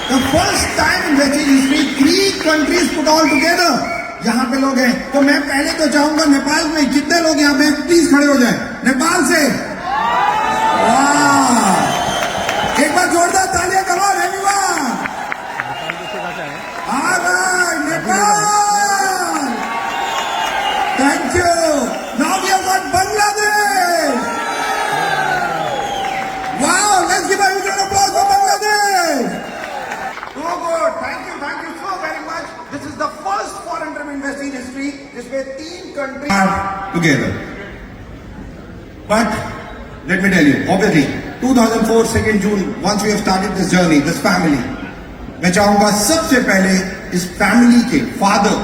The first time in Western history, 3 countries put all together. यहाँ पे लोग हैं, तो मैं पहले तो चाहूंगा नेपाल में जितने लोग यहाँ पे प्लीज खड़े हो जाएं। नेपाल से वाह, एक बार जोरदार तालियां करो everyone. Alright, Nepal, thank you. Now we have got Bangladesh. Wow, let's give a huge applause for Bangladesh. So good, thank you so very much. This is the first foreign direct investment in history जिसमें 3 countries are together. But let me tell you, obviously, 2004 2nd June, once we have started this journey, this family, मैं चाहूंगा सबसे पहले इस family के father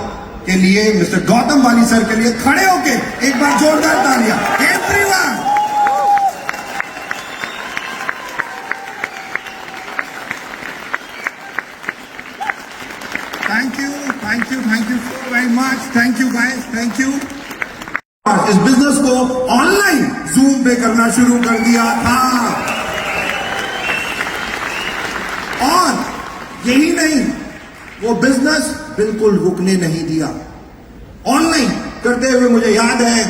के लिए mister Gautam वाली सर के लिए खड़े होके एक बार जोरदार तालियां everyone. Thank you so very much. Thank you guys, thank you. इस बिजनेस को ऑनलाइन जूम पे करना शुरू कर दिया था और यही नहीं, वो बिजनेस बिल्कुल रुकने नहीं दिया। ऑनलाइन करते हुए मुझे याद है,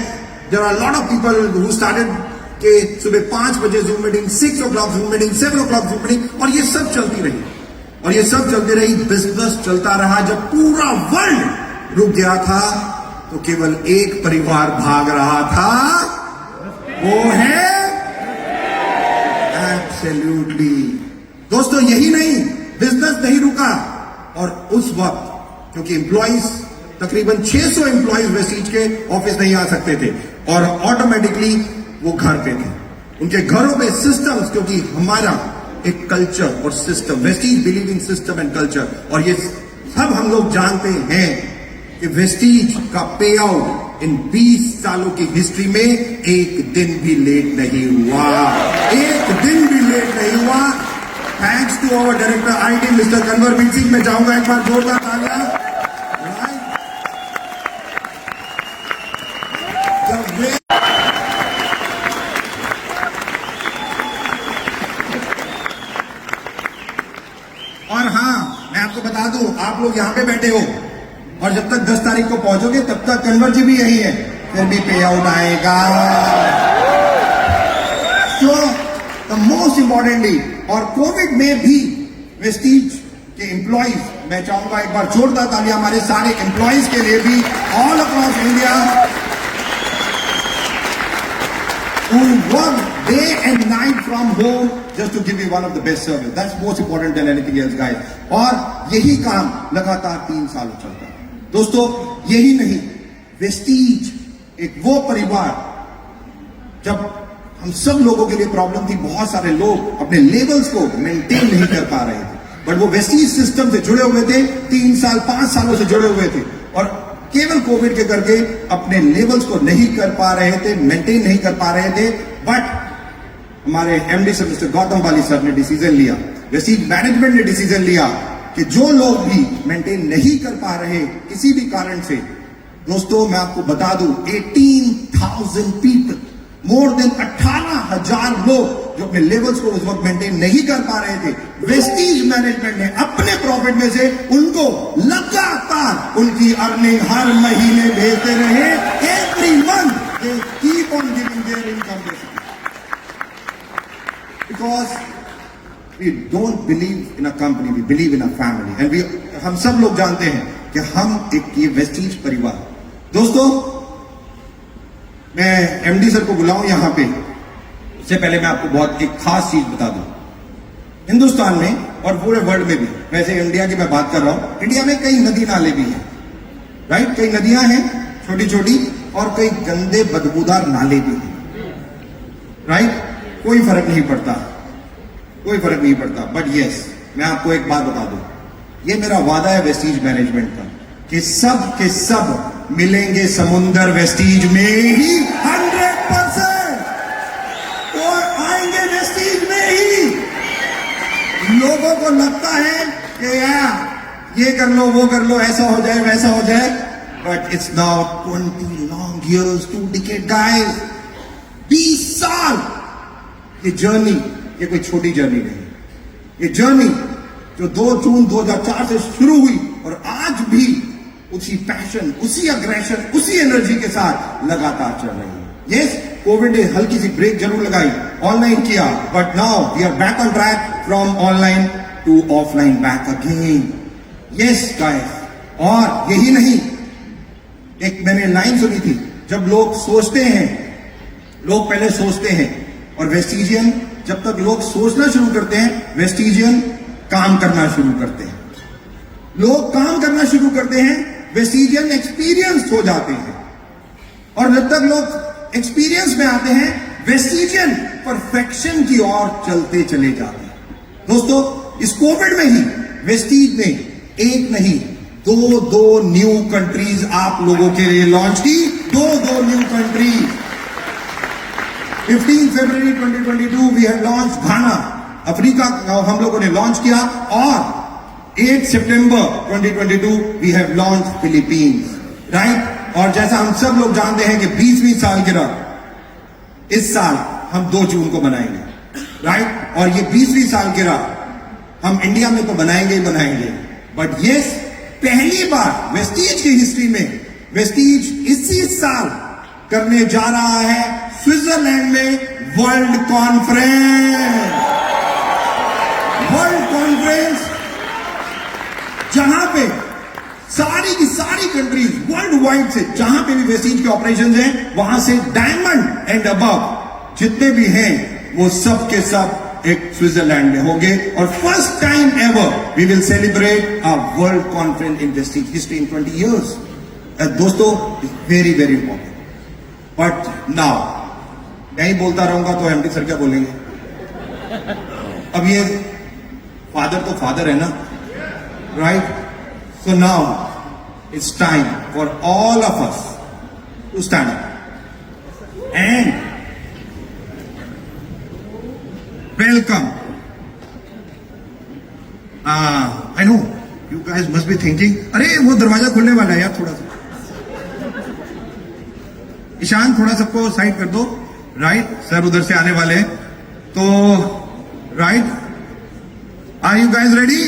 there are a lot of people who started के सुबह 5 बजे zoom meeting, 6 o'clock zoom meeting, 7 o'clock zoom meeting, और ये सब चलती रही और ये सब चलती रही। बिजनेस चलता रहा। जब पूरा वर्ल्ड रुक गया था तो केवल एक परिवार भाग रहा था, वो है एब्सोल्युटली। दोस्तों यही नहीं, बिजनेस नहीं रुका और उस वक्त क्योंकि एम्प्लॉइज तकरीबन 600 एम्प्लॉइज वेस्टीज के ऑफिस नहीं आ सकते थे और ऑटोमेटिकली वो घर पे थे, उनके घरों पे सिस्टम्स, क्योंकि हमारा एक कल्चर और system, Vestige believe in system and culture, और ये सब हम लोग जानते हैं कि वेस्टीज का पे आउट इन 20 सालों की हिस्ट्री में एक दिन भी लेट नहीं हुआ, एक दिन भी लेट नहीं हुआ। Thanks to our director IT mister Kanwarveer Singh. मैं चाहूंगा एक बार जोरदार तालियां। और हाँ, मैं आपको बता दूं, आप लोग यहां पे बैठे हो और जब तक 10 तारीख को पहुंचोगे तब तक कन्वर जी भी यही है, फिर भी पे आउट आएगा। तो द मोस्ट इंपॉर्टेंटली, और कोविड में भी वेस्टीज के एम्प्लॉइज, मैं चाहूंगा एक बार जोरदार तालियां हमारे सारे एम्प्लॉइज के लिए भी all across India, who work day and night from home just to give you one of the best service. That's most important than anything else, guys. और यही काम लगातार 3 साल चलता है। दोस्तों यही नहीं, वेस्टीज एक वो परिवार, जब हम सब लोगों के लिए प्रॉब्लम थी, बहुत सारे लोग अपने लेवल्स को मेंटेन नहीं कर पा रहे थे, बट वो वेस्टीज सिस्टम से जुड़े हुए थे, 3 साल 5 सालों से जुड़े हुए थे और केवल कोविड के करके अपने लेवल्स को नहीं कर पा रहे थे, मेंटेन नहीं कर पा रहे थे। बट हमारे एमडी सर मिस्टर गौतम वाली सर ने डिसीजन लिया, वेस्टीज मैनेजमेंट ने डिसीजन लिया कि जो लोग भी मेंटेन नहीं कर पा रहे किसी भी कारण से, दोस्तों मैं आपको बता दूं, 18,000 पीपल, मोर देन 18,000 लोग जो अपने लेवल्स को उस वक्त मेंटेन नहीं कर पा रहे थे, वेस्टीज मैनेजमेंट ने अपने प्रॉफिट में से उनको लगातार उनकी अर्निंग हर महीने भेजते रहे। Every month they keep on giving their income, because we don't believe in a company, we believe in a family. And हम सब लोग जानते हैं कि हम एक ये वेस्टीज परिवार। दोस्तों मैं एमडी सर को बुलाऊं यहां पे, उससे पहले मैं आपको बहुत एक खास चीज बता दूं। हिंदुस्तान में और पूरे वर्ल्ड में भी, वैसे इंडिया की मैं बात कर रहा हूं, इंडिया में कई नदी नाले भी हैं, राइट, कई नदियां हैं छोटी छोटी और कई गंदे बदबूदार नाले भी हैं, राइट। कोई फर्क नहीं पड़ता, कोई फर्क नहीं पड़ता। बट यस, मैं आपको एक बात बता दूं, ये मेरा वादा है वेस्टीज मैनेजमेंट का कि सब के सब मिलेंगे समुंदर वेस्टीज में ही 100%, और आएंगे वेस्टीज में ही। लोगों को लगता है कि यार ये कर लो, वो कर लो, ऐसा हो जाए, वैसा हो जाए, but it's now 20 long years, 2 decades guys, 20 साल। ये जर्नी, ये कोई छोटी जर्नी नहीं, ये जर्नी जो 2 जून 2004 से शुरू हुई और आज भी उसी पैशन, उसी अग्रेशन, उसी एनर्जी के साथ लगातार चल रही है। यस, कोविड ने हल्की सी ब्रेक जरूर लगाई, ऑनलाइन किया, but now we are back on track from online to offline back again. Yes guys, और यही नहीं, एक मैंने लाइन सुनी थी, जब लोग सोचते हैं, लोग पहले सोचते हैं, और वेस्टिजियन, जब तक लोग सोचना शुरू करते हैं, वेस्टिजियन काम करना शुरू करते हैं। लोग काम करना शुरू करते हैं, वेस्टिजियन एक्सपीरियंस हो जाते हैं, और जब तक लोग एक्सपीरियंस में आते हैं, वेस्टिजियन परफेक्शन की ओर चलते चले जाते हैं। दोस्तों, इस कोविड में ही वेस्टीज ने एक नहीं, दो न्यू कंट्रीज आप लोगों के लिए लॉन्च की। दो न्यू कंट्रीज। 15 फरवरी 2022 we have launch Ghana, Africa हम लोगों ने लॉन्च किया, और 8 सितंबर 2022 we have launch Philippines, right. और जैसा हम सब लोग जानते हैं कि 20वीं सालगिरह इस साल हम 2 जून को मनाएंगे, राइट। और ये 20वीं सालगिरह हम इंडिया में तो बनाएंगे ही बनाएंगे, बट यस, पहली बार वेस्टीज की हिस्ट्री में वेस्टीज इसी साल करने जा रहा है स्विट्जरलैंड में वर्ल्ड कॉन्फ्रेंस। वर्ल्ड कॉन्फ्रेंस जहां पे सारी की सारी कंट्रीज वर्ल्ड वाइड से, जहां पे भी वेस्टीज के ऑपरेशंस हैं, वहां से डायमंड एंड अबव जितने भी हैं वो सब के सब एक स्विट्जरलैंड में होंगे। और first time ever we will celebrate a world conference in Vestige history in 20 years। दोस्तों, very very important. But now मैं ही बोलता रहूंगा तो एमडी सर क्या बोलेंगे? अब ये फादर तो फादर है ना, right. So now it's time for all of us to stand up and welcome. I know you guys must be thinking, अरे वो दरवाजा खुलने वाला है यार, थोड़ा सा ईशान, थोड़ा सबको साइड कर दो, राइट। सर उधर से आने वाले हैं, तो right, are you guys ready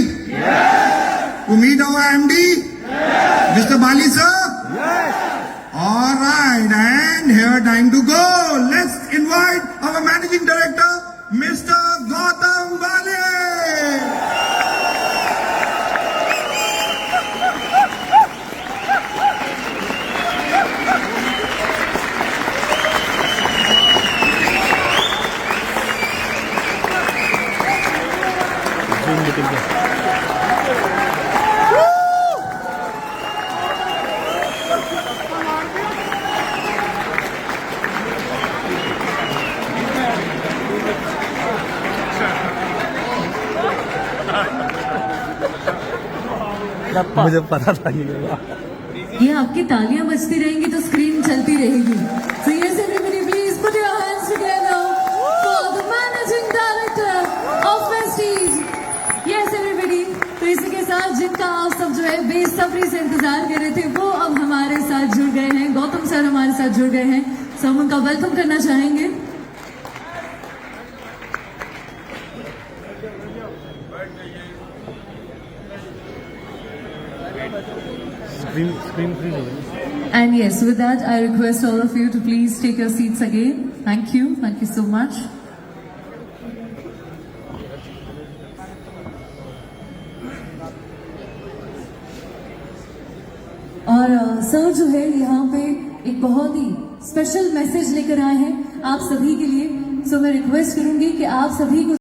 to meet our MD mister Bale sir? Alright, and here time to go, let's invite our managing director Mr. Gautam Bale. मुझे पता था ये आपकी तालियां बजती रहेंगी तो स्क्रीन चलती रहेगी। So yes everybody, please put your hands together for the managing director of Vestige. Yes everybody, तो इसी के साथ जिनका आप सब जो है बेसब्री से इंतजार कर रहे थे, वो अब हमारे साथ जुड़ गए हैं। गौतम सर हमारे साथ जुड़ गए हैं, so हम उनका वेलकम करना चाहेंगे। स्क्रीन फ्रीज हो गई। And yes, with that, I request all of you to please take your seats again. Thank you so much. और सर जो है यहाँ पे एक बहुत ही स्पेशल मैसेज लेकर आए हैं आप सभी के लिए। सो मैं रिक्वेस्ट करूंगी कि आप सभी को